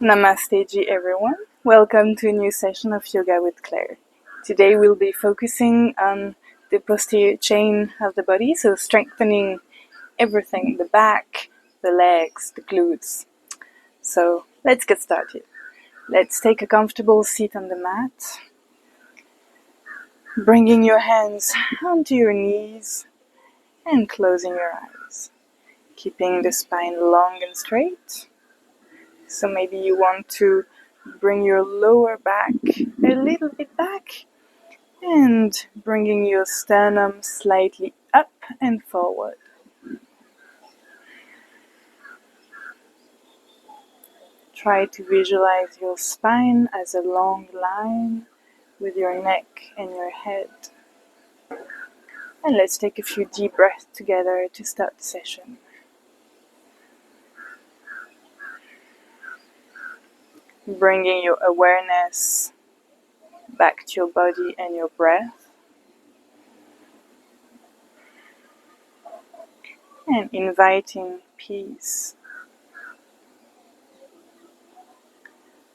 Namaste Ji everyone. Welcome to a new session of Yoga with Claire. Today we'll be focusing on the posterior chain of the body, so strengthening everything, the back, the legs, the glutes. So let's get started. Let's take a comfortable seat on the mat, bringing your hands onto your knees and closing your eyes, keeping the spine long and straight. So maybe you want to bring your lower back a little bit back and bringing your sternum slightly up and forward. Try to visualize your spine as a long line with your neck and your head. And let's take a few deep breaths together to start the session. Bringing your awareness back to your body and your breath. And inviting peace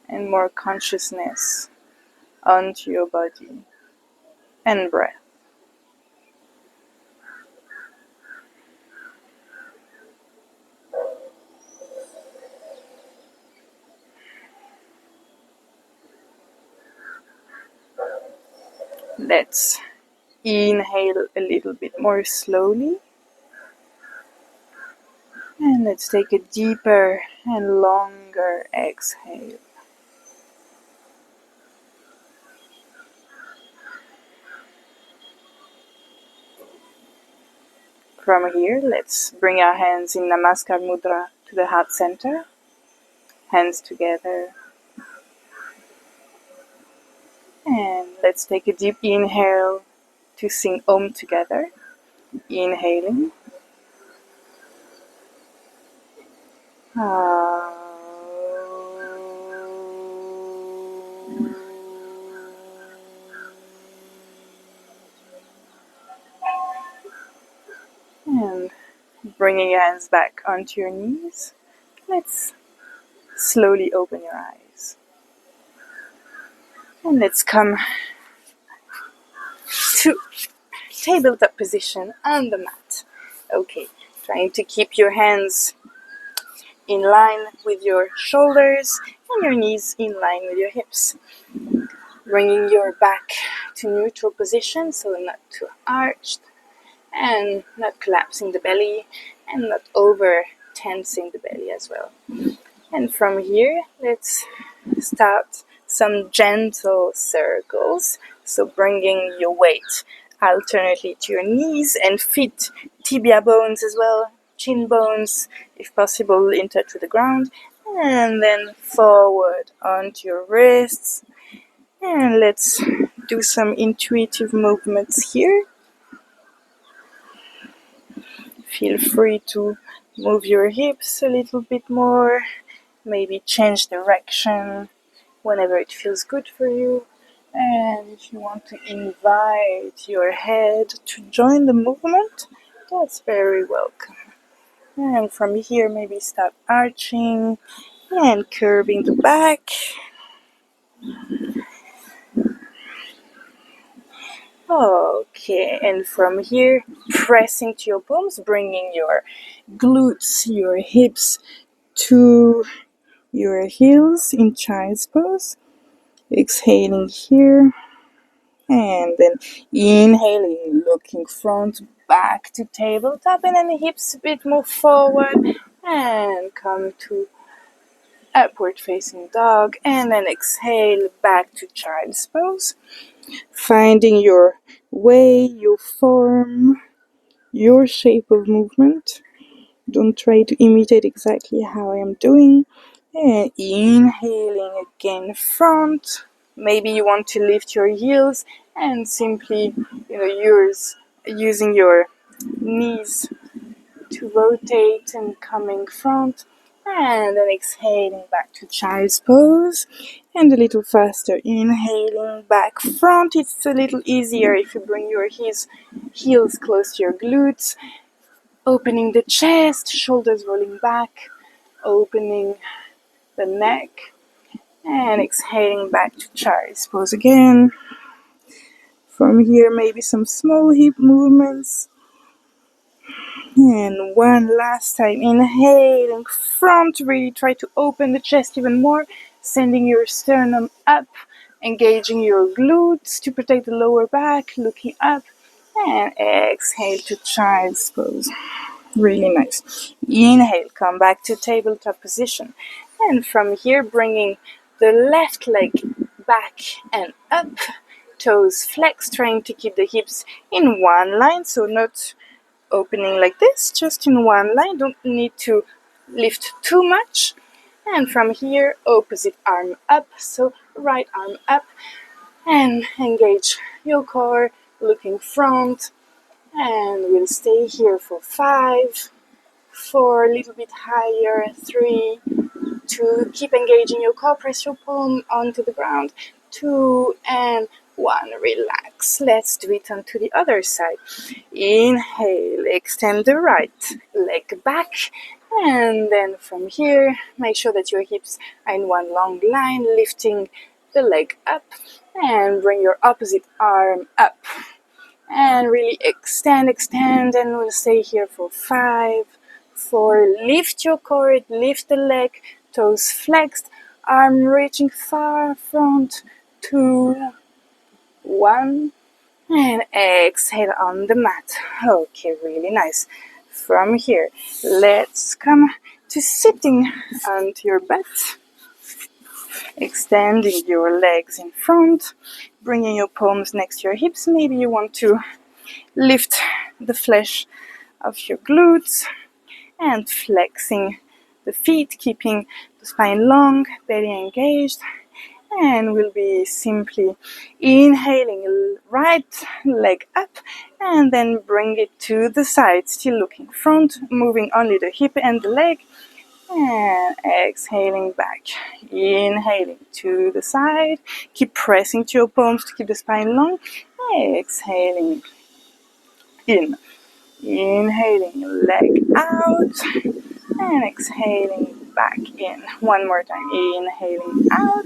and more consciousness onto your body and breath. Let's inhale a little bit more slowly. And let's take a deeper and longer exhale. From here, let's bring our hands in Namaskar Mudra to the heart center. Hands together. And let's take a deep inhale to sing Om together. Inhaling. And bringing your hands back onto your knees. Let's slowly open your eyes. And let's come to tabletop position on the mat. Okay, trying to keep your hands in line with your shoulders and your knees in line with your hips. Bringing your back to neutral position, so not too arched and not collapsing the belly and not over tensing the belly as well. And from here, let's start some gentle circles. So bringing your weight alternately to your knees and feet, tibia bones as well, chin bones, if possible, in touch with the ground. And then forward onto your wrists. And let's do some intuitive movements here. Feel free to move your hips a little bit more. Maybe change direction whenever it feels good for you. And if you want to invite your head to join the movement, that's very welcome. And from here, maybe start arching and curving the back. Okay, and from here, pressing to your palms, bringing your glutes, your hips to your heels in child's pose. Exhaling here. And then inhaling, looking front, back to tabletop, and then the hips a bit more forward, and come to upward facing dog, and then exhale back to child's pose. Finding your way, your form, your shape of movement. Don't try to imitate exactly how I am doing. And inhaling again front. Maybe you want to lift your heels and simply, using your knees to rotate and coming front. And then exhaling back to child's pose. And a little faster, inhaling back front. It's a little easier if you bring your heels close to your glutes. Opening the chest, shoulders rolling back. Opening the neck. And exhaling back to child's pose again. From here, maybe some small hip movements. And one last time, inhaling front, really try to open the chest even more, sending your sternum up, engaging your glutes to protect the lower back, looking up, and exhale to child's pose. Really nice. Inhale, come back to tabletop position. And from here, bringing the left leg back and up, toes flexed, trying to keep the hips in one line, so not opening like this, just in one line. Don't need to lift too much. And from here, opposite arm up, so right arm up, and engage your core, looking front, and we'll stay here for 5, 4, a little bit higher, 3, 2, keep engaging your core, press your palm onto the ground, 2, and 1, relax. Let's do it onto the other side. Inhale, extend the right leg back, and then from here, make sure that your hips are in one long line, lifting the leg up, and bring your opposite arm up. And really extend, and we'll stay here for 5, 4, lift your core, lift the leg, toes flexed, arm reaching far front, 2, 1, and exhale on the mat. Okay, really nice. From here, let's come to sitting onto your butt, extending your legs in front, bringing your palms next to your hips. Maybe you want to lift the flesh of your glutes and flexing the feet, keeping the spine long, belly engaged. And we'll be simply inhaling right leg up and then bring it to the side, still looking front, moving only the hip and the leg, and exhaling back. Inhaling to the side, keep pressing to your palms to keep the spine long, exhaling in, inhaling leg out, and exhaling back in. One more time, inhaling out,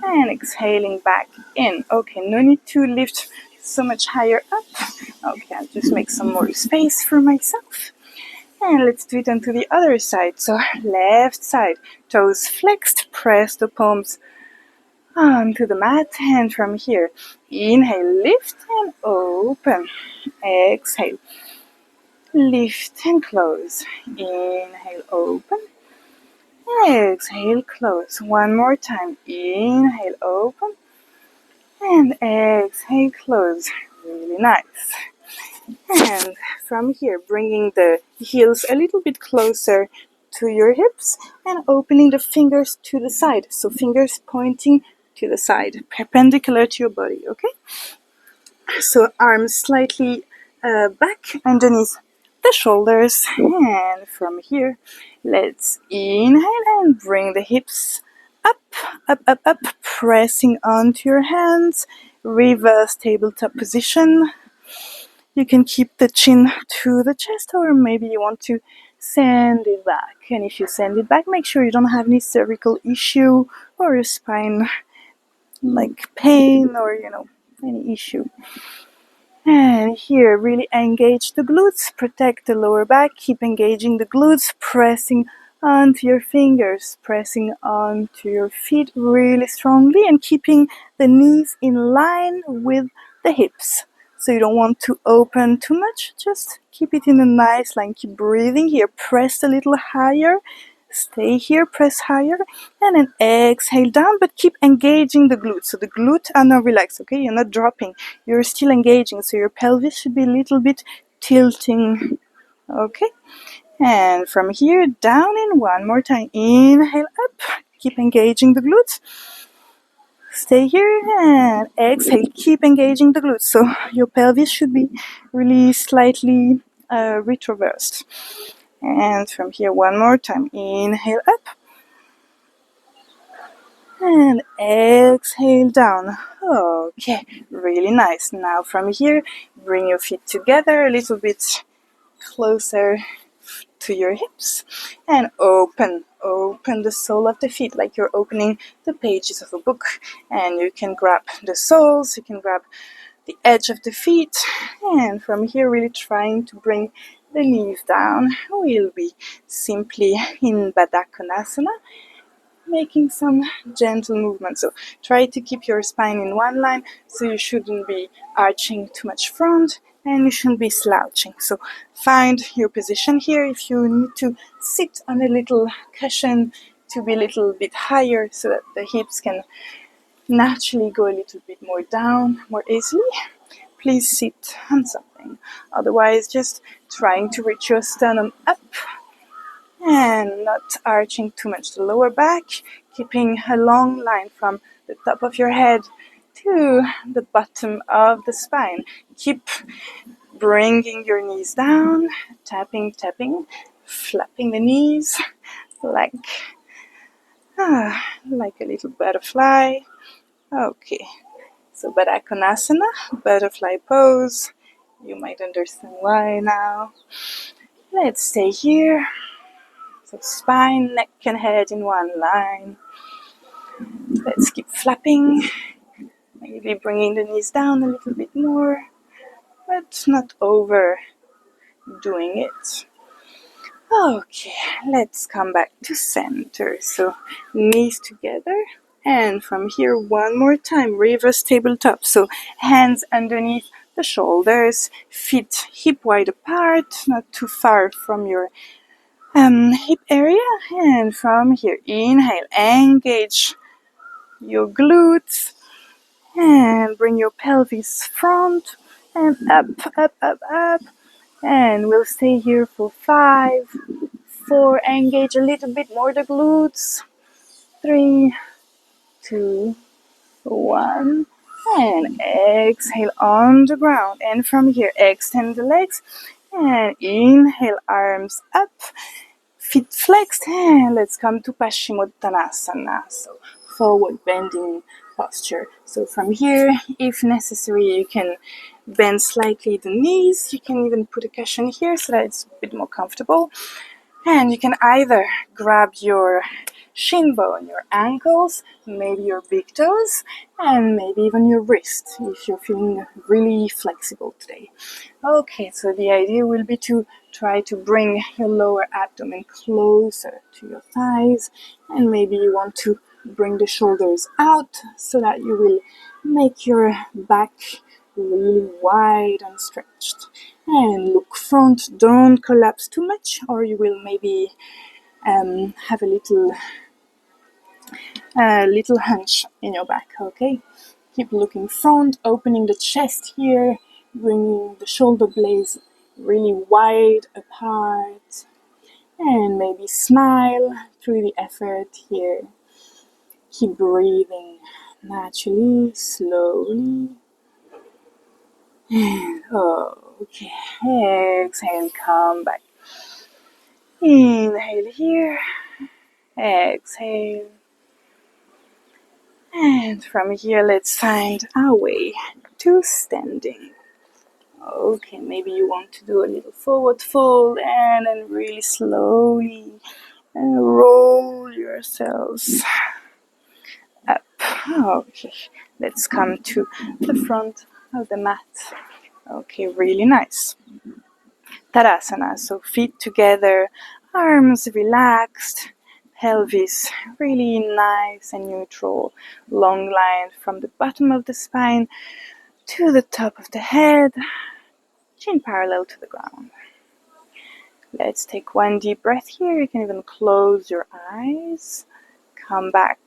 and exhaling back in. Okay, no need to lift so much higher up. Okay, I'll just make some more space for myself. And let's do it onto the other side. So left side, toes flexed, press the palms onto the mat. And from here, inhale, lift and open. Exhale, lift and close. Inhale, open. Exhale, close. One more time. Inhale, open. And exhale, close. Really nice. And from here, bringing the heels a little bit closer to your hips and opening the fingers to the side. So fingers pointing to the side, perpendicular to your body, okay? So arms slightly back underneath the shoulders. And from here, let's inhale and bring the hips up, up, up, up, pressing onto your hands. Reverse tabletop position. You can keep the chin to the chest, or maybe you want to send it back. And if you send it back, make sure you don't have any cervical issue or a spine like pain or any issue. And here, really engage the glutes, protect the lower back, keep engaging the glutes, pressing onto your fingers, pressing onto your feet really strongly, and keeping the knees in line with the hips. So you don't want to open too much, just keep it in a nice line. Keep breathing here, press a little higher, stay here, press higher, and then exhale down, but keep engaging the glutes. So the glutes are not relaxed, okay? You're not dropping, you're still engaging, so your pelvis should be a little bit tilting, okay? And from here, down in one more time. Inhale up, keep engaging the glutes. Stay here and exhale, keep engaging the glutes. So your pelvis should be really slightly retroversed. And from here, one more time. Inhale up. And exhale down. Okay, really nice. Now from here, bring your feet together a little bit closer to your hips and open the sole of the feet like you're opening the pages of a book. And you can grab the soles, you can grab the edge of the feet, and from here really trying to bring the knees down. We'll be simply in Baddha Konasana, making some gentle movements. So try to keep your spine in one line, so you shouldn't be arching too much front and you shouldn't be slouching. So find your position here. If you need to sit on a little cushion to be a little bit higher so that the hips can naturally go a little bit more down more easily, please sit on something. Otherwise, just trying to reach your sternum up and not arching too much the lower back, keeping a long line from the top of your head to the bottom of the spine. Keep bringing your knees down, tapping, flapping the knees like a little butterfly. Okay, so Baddha Konasana, butterfly pose. You might understand why now. Let's stay here. So spine, neck and head in one line. Let's keep flapping. Maybe bringing the knees down a little bit more, but not overdoing it. Okay, let's come back to center. So knees together. And from here, one more time, reverse tabletop. So hands underneath the shoulders, feet hip wide apart, not too far from your hip area. And from here, inhale, engage your glutes and bring your pelvis front and up, and we'll stay here for 5, 4, engage a little bit more the glutes, 3, 2, 1, and exhale on the ground. And from here, extend the legs and inhale, arms up, feet flexed, and let's come to Paschimottanasana, so forward bending posture. So from here, if necessary, you can bend slightly the knees. You can even put a cushion here so that it's a bit more comfortable. And you can either grab your shin bone, your ankles, maybe your big toes, and maybe even your wrist if you're feeling really flexible today. Okay, so the idea will be to try to bring your lower abdomen closer to your thighs, and maybe you want to bring the shoulders out so that you will make your back really wide and stretched. And look front, don't collapse too much, or you will maybe have a little hunch in your back. Okay, keep looking front, opening the chest here, bringing the shoulder blades really wide apart, and maybe smile through the effort here. Keep breathing naturally, slowly. Okay, exhale, come back. Inhale here, exhale. And from here, let's find our way to standing. Okay, maybe you want to do a little forward fold and then really slowly roll yourselves up. Okay, let's come to the front of the mat. Okay, really nice. Tadasana, so feet together, arms relaxed, pelvis really nice and neutral, long line from the bottom of the spine to the top of the head, chin parallel to the ground. Let's take one deep breath here. You can even close your eyes. Come back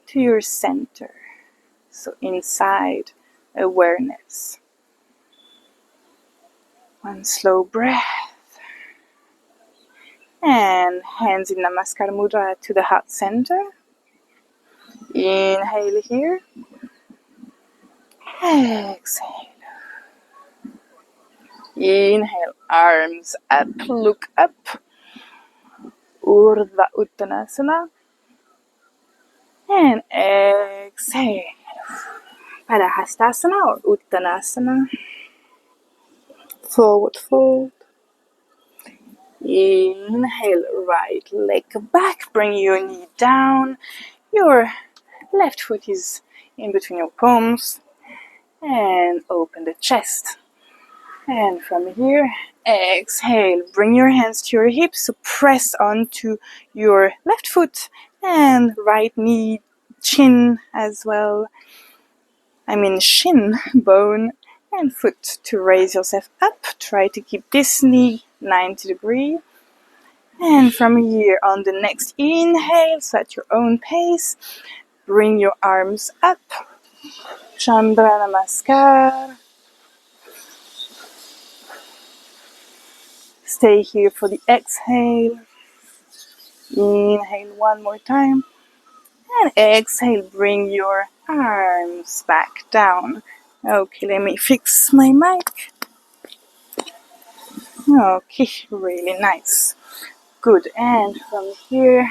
to your center. So inside awareness. One slow breath. And hands in Namaskar Mudra to the heart center. Inhale here. Exhale. Inhale, arms up, look up. Urdhva Uttanasana. And exhale. Padahastasana or Uttanasana. Forward fold. Inhale, right leg back, bring your knee down, your left foot is in between your palms, and open the chest. And from here, exhale, bring your hands to your hips, so press onto your left foot and right knee, chin as well. Shin bone and foot to raise yourself up. Try to keep this knee 90 degrees. And from here, on the next inhale, so at your own pace, bring your arms up. Chandra Namaskar. Stay here for the exhale. Inhale one more time. And exhale, bring your arms back down. Okay, let me fix my mic. Okay, really nice. Good, and from here,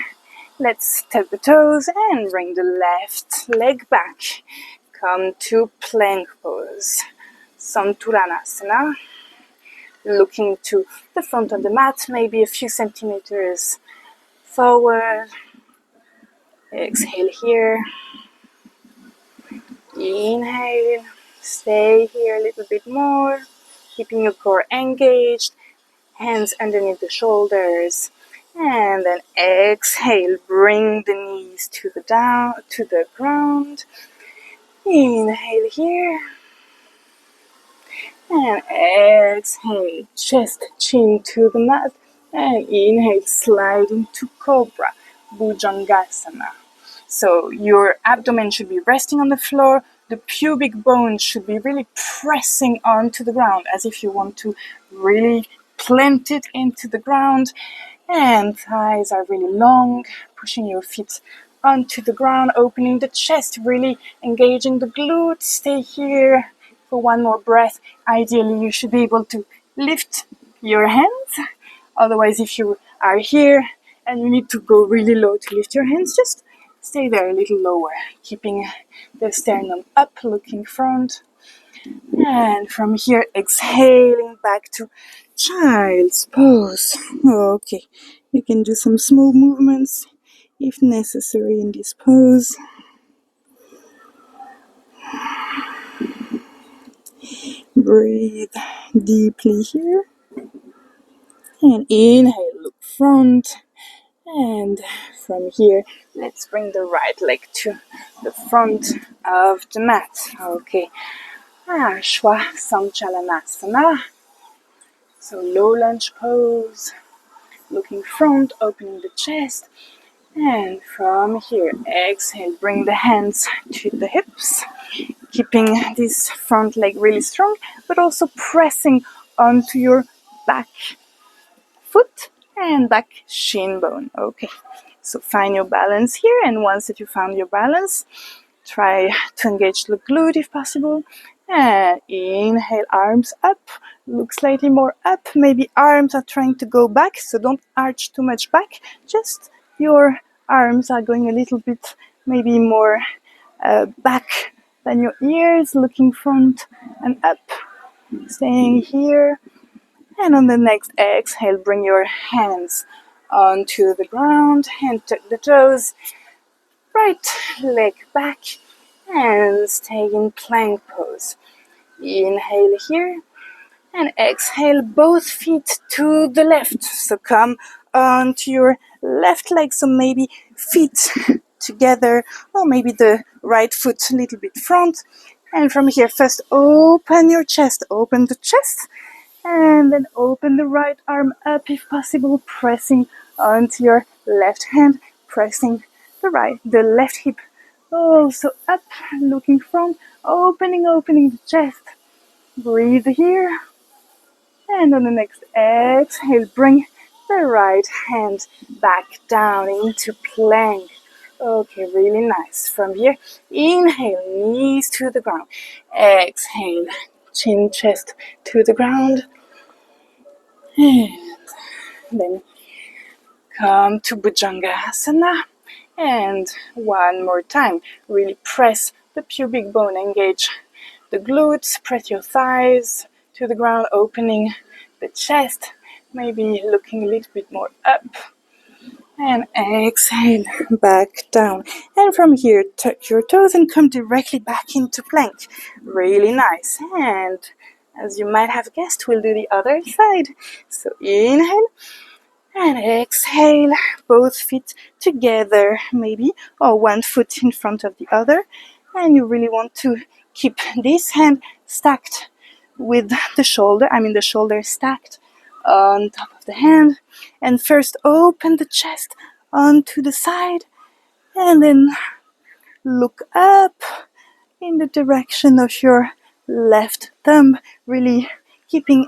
let's tap the toes and bring the left leg back. Come to plank pose. Samturanasana. Looking to the front of the mat, maybe a few centimeters forward. Exhale here. Inhale. Stay here a little bit more, keeping your core engaged. Hands underneath the shoulders. And then exhale, bring the knees to the ground. Inhale here. And exhale, chest, chin to the mat. And inhale, slide into Cobra, Bhujangasana. So your abdomen should be resting on the floor. The pubic bone should be really pressing onto the ground as if you want to really plant it into the ground. And thighs are really long, pushing your feet onto the ground, opening the chest, really engaging the glutes. Stay here for one more breath. Ideally, you should be able to lift your hands. Otherwise, if you are here and you need to go really low to lift your hands, just stay there a little lower, keeping the sternum up, looking front. And from here, exhaling back to child's pose. Okay, you can do some small movements if necessary in this pose. Breathe deeply here. And inhale, look front. And from here, let's bring the right leg to the front of the mat. Okay. Shwa Sanchalanasana. So low lunge pose. Looking front, opening the chest. And from here, exhale, bring the hands to the hips. Keeping this front leg really strong, but also pressing onto your back foot and back shin bone. Okay, so find your balance here, and once that you found your balance, try to engage the glute if possible. And inhale, arms up, look slightly more up. Maybe arms are trying to go back, so don't arch too much back. Just your arms are going a little bit maybe more back than your ears, looking front and up. Staying here. And on the next exhale, bring your hands onto the ground and tuck the toes. Right leg back and stay in plank pose. Inhale here and exhale, both feet to the left. So come onto your left leg, so maybe feet together, or maybe the right foot a little bit front. And from here, first open your chest, open the chest, and then open the right arm up if possible, pressing onto your left hand, pressing the left hip also up, looking front, opening the chest. Breathe here. And on the next exhale, bring the right hand back down into plank. Okay, really nice. From here, inhale, knees to the ground. Exhale, chin, chest to the ground. And then come to Bhujangasana. And one more time, really press the pubic bone, engage the glutes, press your thighs to the ground, opening the chest. maybe looking a little bit more up. And exhale, back down. And from here, touch your toes and come directly back into plank. Really nice. And as you might have guessed, we'll do the other side. So inhale and exhale. Both feet together, maybe, or one foot in front of the other. And you really want to keep this hand stacked with the shoulder stacked on top of the hand. And first open the chest onto the side and then look up in the direction of your left thumb, really keeping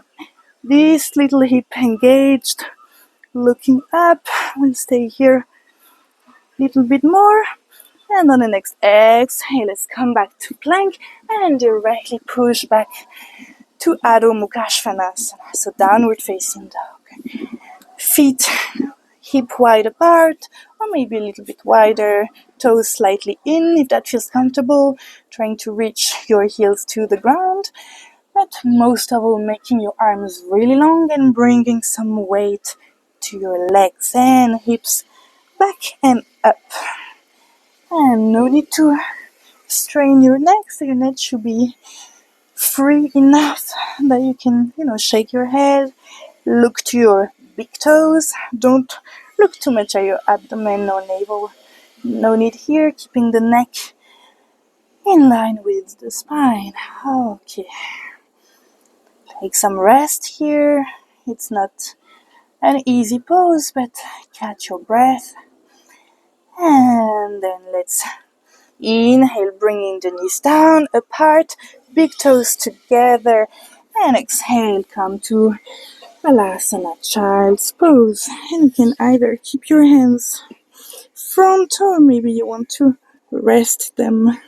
this little hip engaged, looking up. We'll stay here a little bit more. And on the next exhale, let's come back to plank and directly push back to Adho Mukha Svanasana, so downward facing dog. Feet hip wide apart, or maybe a little bit wider, toes slightly in if that feels comfortable, trying to reach your heels to the ground, but most of all making your arms really long and bringing some weight to your legs and hips, back and up. And no need to strain your neck, so your neck should be free enough that you can, shake your head, look to your big toes. Don't look too much at your abdomen or navel. No need here, keeping the neck in line with the spine. Okay. Take some rest here. It's not an easy pose, but catch your breath. And then let's inhale, bringing the knees down, apart, big toes together. And exhale, come to Balasana, child's pose. And you can either keep your hands front or maybe you want to rest them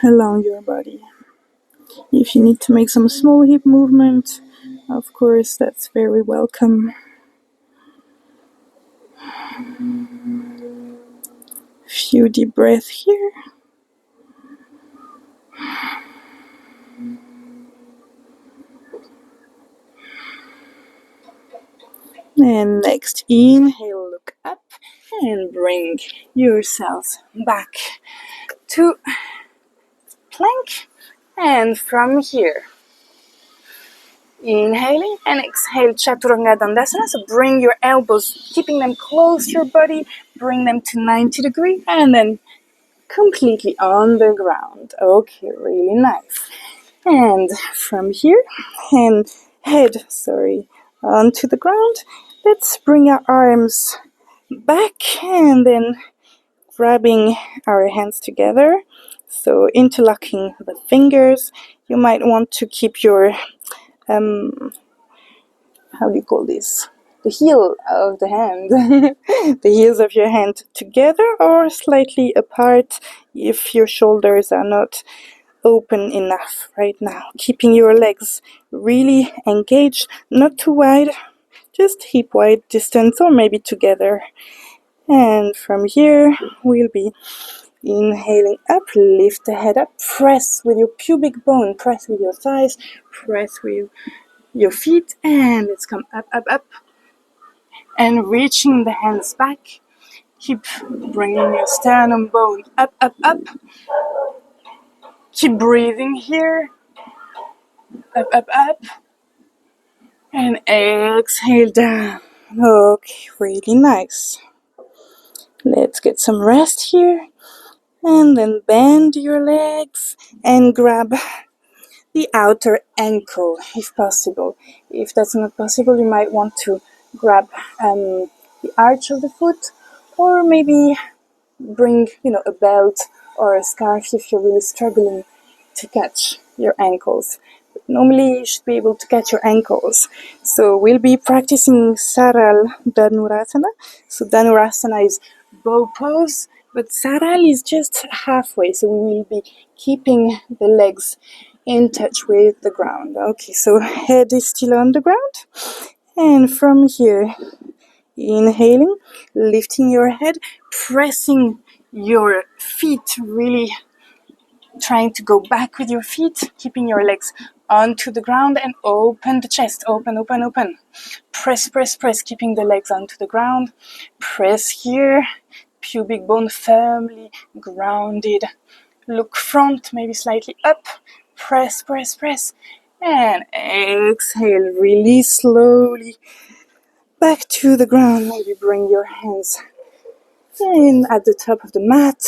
along your body. If you need to make some small hip movement, of course, that's very welcome. Few deep breaths here. And next, inhale, look up and bring yourself back to plank. And from here, inhaling and exhale, Chaturanga Dandasana. So bring your elbows, keeping them close to your body, bring them to 90 degrees, and then completely on the ground. Okay, really nice. And from here, head onto the ground. Let's bring our arms back and then grabbing our hands together. So interlocking the fingers. You might want to keep your, how do you call this? The heel of the hand, the heels of your hand together or slightly apart if your shoulders are not open enough right now. Keeping your legs really engaged, not too wide, just hip wide distance or maybe together. And from here, we'll be inhaling up, lift the head up, press with your pubic bone, press with your thighs, press with your feet, and let's come up, up, up. And reaching the hands back, keep bringing your sternum bone up, up, up. Keep breathing here, up, up, up. And exhale down. Okay, really nice. Let's get some rest here. And then bend your legs and grab the outer ankle if possible. If that's not possible, you might want to grab the arch of the foot, or maybe bring a belt or a scarf if you're really struggling to catch your ankles. But normally you should be able to catch your ankles. So we'll be practicing Saral Dhanurasana. So Dhanurasana is bow pose, but Saral is just halfway. So we will be keeping the legs in touch with the ground. Okay, so head is still on the ground. And from here, inhaling, lifting your head, pressing your feet, really trying to go back with your feet, keeping your legs onto the ground and open the chest. Open, open, open. Press, press, press, keeping the legs onto the ground. Press here. Pubic bone firmly grounded. Look front, maybe slightly up. Press, press, press. And exhale, release slowly back to the ground. Maybe bring your hands in at the top of the mat,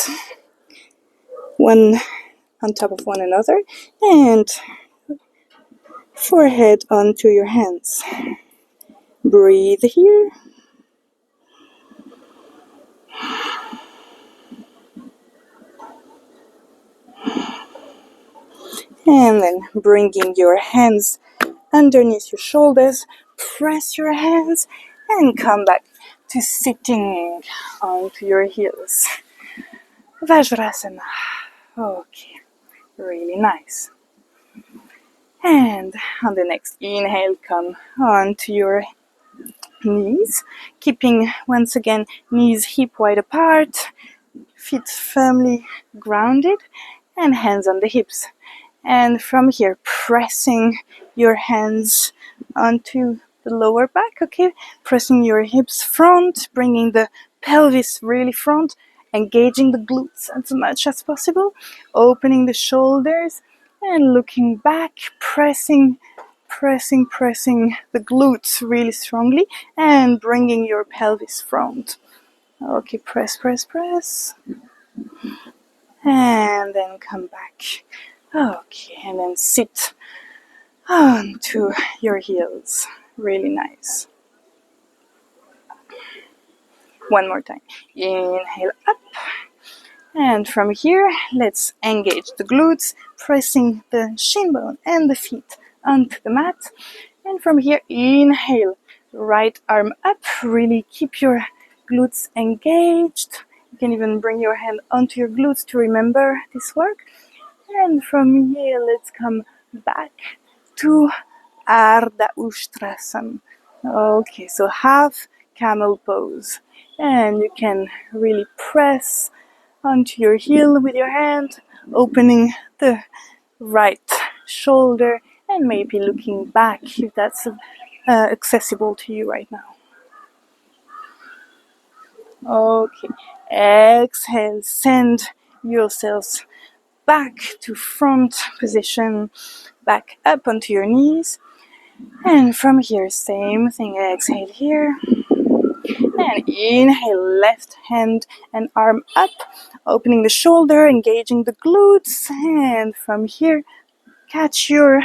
one on top of one another, and forehead onto your hands. Breathe here. And then bringing your hands underneath your shoulders, press your hands and come back to sitting onto your heels. Vajrasana. Okay, really nice. And on the next inhale, come onto your knees, keeping once again knees hip wide apart, feet firmly grounded, and hands on the hips. And from here, pressing your hands onto the lower back, okay? Pressing your hips front, bringing the pelvis really front, engaging the glutes as much as possible, opening the shoulders, and looking back, pressing the glutes really strongly, and bringing your pelvis front. Okay, press, press, press. And then come back. Okay, and then sit onto your heels. Really nice. One more time. Inhale up. And from here, let's engage the glutes, pressing the shin bone and the feet onto the mat. And from here, inhale. Right arm up. Really keep your glutes engaged. You can even bring your hand onto your glutes to remember this work. And from here, let's come back to Ardha Ustrasana. Okay, so half camel pose. And you can really press onto your heel with your hand, opening the right shoulder and maybe looking back if that's accessible to you right now. Okay, exhale, send yourselves back to front position, back up onto your knees. And from here, same thing, exhale here. And inhale, left hand and arm up, opening the shoulder, engaging the glutes. And from here, catch your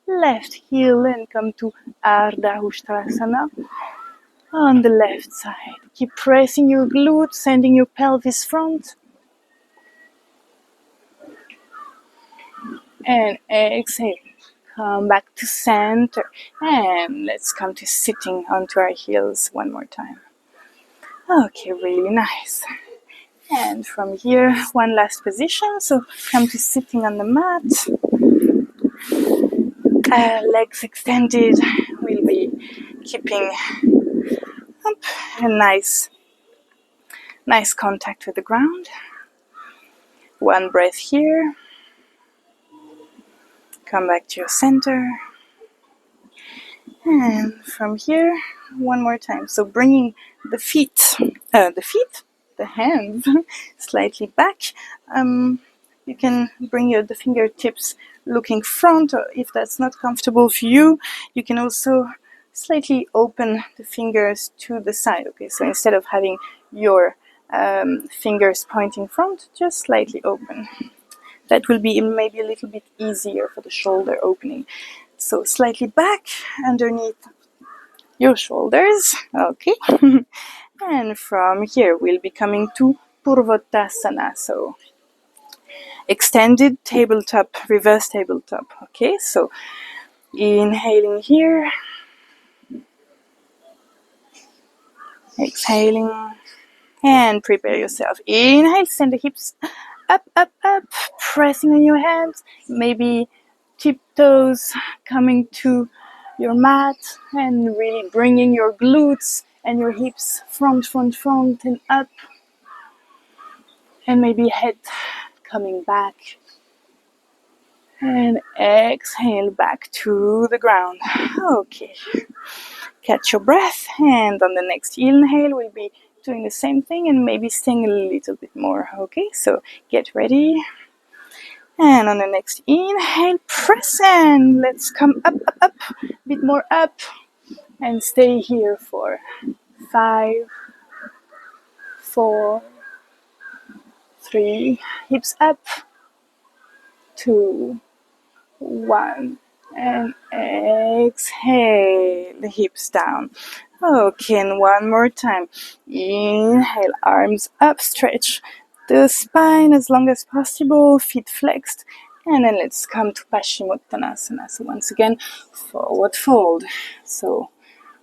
left heel and come to Ardha Ustrasana on the left side. Keep pressing your glutes, sending your pelvis front. And exhale. Come back to center. And let's come to sitting onto our heels one more time. Okay, really nice. And from here, one last position. So come to sitting on the mat. Legs extended. We'll be keeping up a nice contact with the ground. One breath here. Come back to your center. And from here, one more time. So bringing the hands slightly back. You can bring the fingertips looking front, or if that's not comfortable for you, you can also slightly open the fingers to the side. Okay, so instead of having your fingers pointing front, just slightly open. That will be maybe a little bit easier for the shoulder opening. So slightly back underneath your shoulders. Okay. And from here, we'll be coming to Purvottasana. So extended tabletop, reverse tabletop. Okay, so inhaling here. Exhaling. And prepare yourself. Inhale, send the hips up, up, up. Pressing on your hands. Maybe tiptoes coming to your mat and really bringing your glutes and your hips front and up. And maybe head coming back. And exhale back to the ground. Okay. Catch your breath, and on the next inhale, we'll be doing the same thing and maybe staying a little bit more. Okay, so get ready. And on the next inhale, press in. Let's come up, up, up, a bit more up, and stay here for 5, 4, 3, hips up, 2, 1, and exhale, the hips down. Okay, and one more time. Inhale, arms up, stretch the spine as long as possible, feet flexed, and then let's come to Paschima. So once again, forward fold. So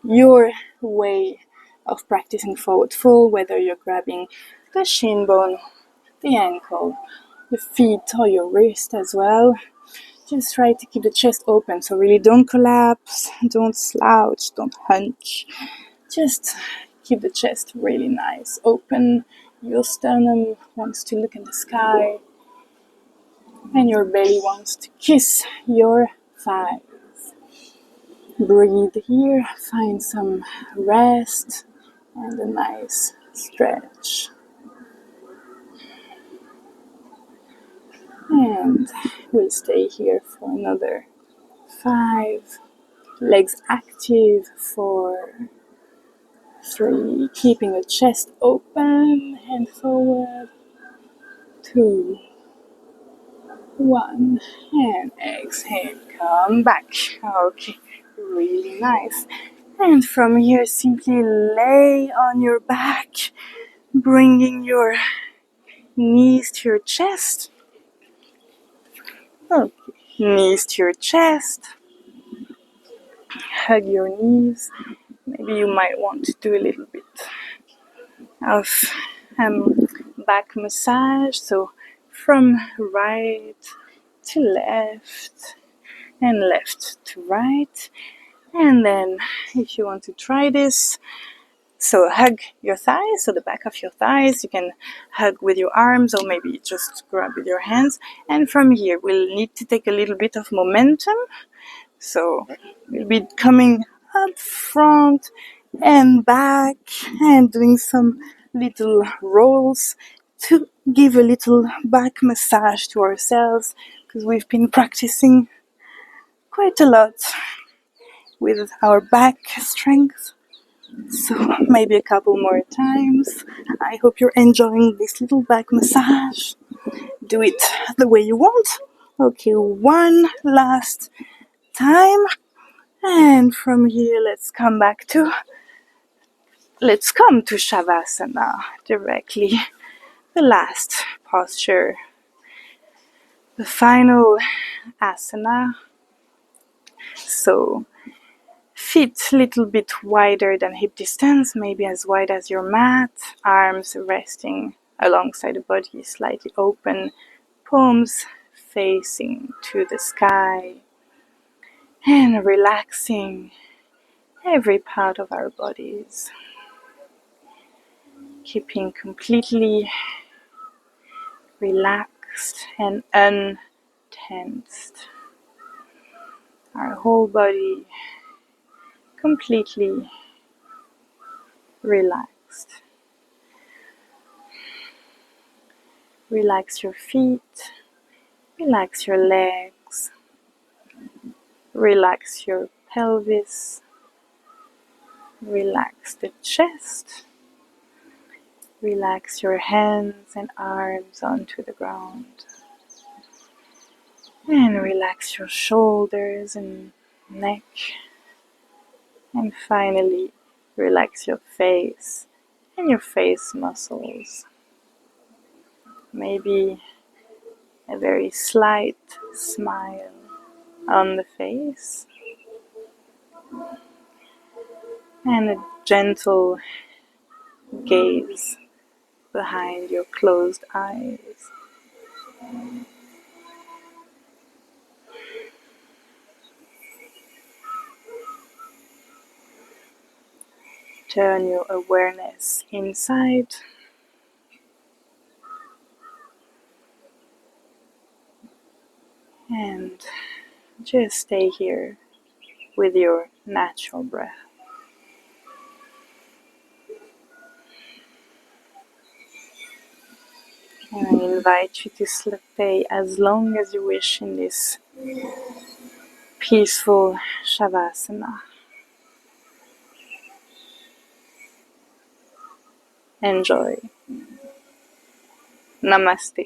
your way of practicing forward fold, whether you're grabbing the shin bone, the ankle, the feet, or your wrist as well. Just try to keep the chest open, so really don't collapse, don't slouch, don't hunch. Just keep the chest really nice, open. Your sternum wants to look in the sky, and your belly wants to kiss your thighs. Breathe here, find some rest and a nice stretch. And we'll stay here for another 5. Legs active for 3. Keeping the chest open, hand forward. 2, 1, and exhale. Come back. Okay, really nice. And from here, simply lay on your back, bringing your knees to your chest. Okay, knees to your chest. Hug your knees. Maybe you might want to do a little bit of back massage. So from right to left and left to right. And then if you want to try this, so hug your thighs, so the back of your thighs, you can hug with your arms or maybe just grab with your hands. And from here, we'll need to take a little bit of momentum. So we'll be coming up front and back and doing some little rolls to give a little back massage to ourselves, because we've been practicing quite a lot with our back strength. So maybe a couple more times. I hope you're enjoying this little back massage. Do it the way you want. Okay, one last time. And from here, let's come to Savasana directly. The last posture, the final asana. So feet a little bit wider than hip distance, maybe as wide as your mat. Arms resting alongside the body, slightly open. Palms facing to the sky. And relaxing every part of our bodies. Keeping completely relaxed and untensed. Our whole body completely relaxed. Relax your feet, relax your legs, relax your pelvis, relax the chest, relax your hands and arms onto the ground, and relax your shoulders and neck, and finally relax your face and your face muscles. Maybe a very slight smile on the face and a gentle gaze behind your closed eyes. Turn your awareness inside And just stay here with your natural breath. And I invite you to stay as long as you wish in this peaceful Savasana. Enjoy. Namaste.